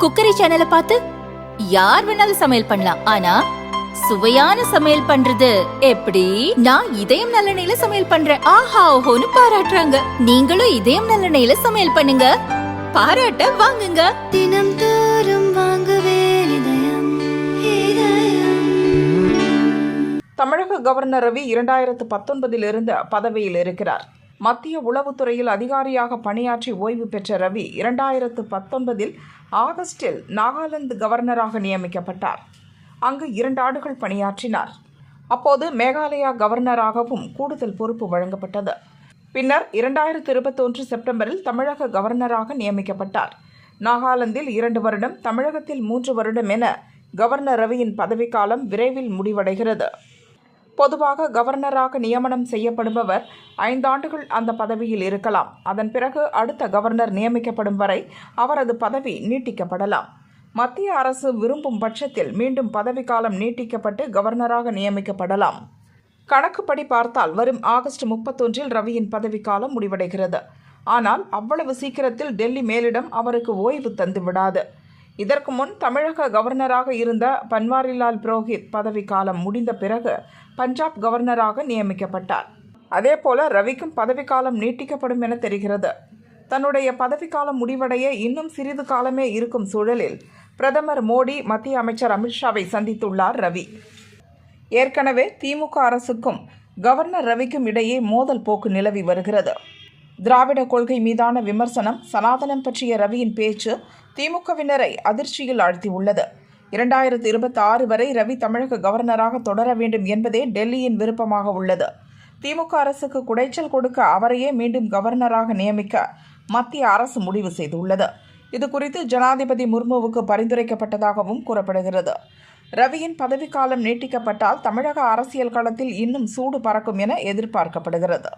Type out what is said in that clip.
Cookery சேனலை பார்த்து யார் வேணாலும் சமையல் பண்ணலாம். ஆனா சுவையான சமையல் பண்றது எப்படி? நான் இதயம் நல்லெண்ணெயில சமையல் பண்றேன். ஆஹா ஓஹோன்னு பாராட்டுறாங்க. நீங்களும் இதயம் நல்லெண்ணெயில சமையல் பண்ணுங்க, பாராட்ட வாங்குங்க. தினம் தோறும் வாங்குவே இதயம். தமிழக கவர்னர் ரவி 2019 பதவியில் இருக்கிறார். மத்திய உளவுத்துறையில் அதிகாரியாக பணியாற்றி ஓய்வு பெற்ற ரவி 2019 ஆகஸ்டில் நாகாலாந்து கவர்னராக நியமிக்கப்பட்டார். அங்கு 2 ஆண்டுகள் பணியாற்றினார். அப்போது மேகாலயா கவர்னராகவும் கூடுதல் பொறுப்பு வழங்கப்பட்டது. பின்னர் 2021 செப்டம்பரில் தமிழக கவர்னராக நியமிக்கப்பட்டார். நாகாலாந்தில் 2 வருடம், தமிழகத்தில் 3 வருடம் என கவர்னர் ரவியின் பதவிக்காலம் விரைவில் முடிவடைகிறது. பொதுவாக கவர்னராக நியமனம் செய்யப்படுபவர் 5 ஆண்டுகள் அந்த பதவியில் இருக்கலாம். அதன் பிறகு அடுத்த கவர்னர் நியமிக்கப்படும் வரை அவரது பதவி நீட்டிக்கப்படலாம். மத்திய அரசு விரும்பும் பட்சத்தில் மீண்டும் பதவிக்காலம் நீட்டிக்கப்பட்டு கவர்னராக நியமிக்கப்படலாம். கணக்குப்படி பார்த்தால் வரும் ஆகஸ்ட் 31 ரவியின் பதவிக்காலம் முடிவடைகிறது. ஆனால் அவ்வளவு சீக்கிரத்தில் டெல்லி மேலிடம் அவருக்கு ஓய்வு தந்து விடாது. இதற்கு முன் தமிழக கவர்னராக இருந்த பன்வாரிலால் புரோஹித் பதவிக்காலம் முடிந்த பிறகு பஞ்சாப் கவர்னராக நியமிக்கப்பட்டார். அதேபோல ரவிக்கும் பதவிக்காலம் நீட்டிக்கப்படும் என தெரிகிறது. தன்னுடைய பதவிக்காலம் முடிவடைய இன்னும் சிறிது காலமே இருக்கும் சூழலில் பிரதமர் மோடி, மத்திய அமைச்சர் அமித்ஷாவை சந்தித்துள்ளார் ரவி. ஏற்கனவே திமுக அரசுக்கும் கவர்னர் ரவிக்கும் இடையே மோதல் போக்கு நிலவி வருகிறது. திராவிட கொள்கை மீதான விமர்சனம், சனாதனம் பற்றிய ரவியின் பேச்சு திமுகவினரை அதிர்ச்சியில் ஆழ்த்தியுள்ளது. 2026 வரை ரவி தமிழக கவர்னராக தொடர வேண்டும் என்பதே டெல்லியின் விருப்பமாக உள்ளது. திமுக அரசுக்கு குடைச்சல் கொடுக்க அவரையே மீண்டும் கவர்னராக நியமிக்க மத்திய அரசு முடிவு செய்துள்ளது. இதுகுறித்து ஜனாதிபதி முர்முவுக்கு பரிந்துரைக்கப்பட்டதாகவும் கூறப்படுகிறது. ரவியின் பதவிக்காலம் நீட்டிக்கப்பட்டால் தமிழக அரசியல் களத்தில் இன்னும் சூடு பறக்கும் என எதிர்பார்க்கப்படுகிறது.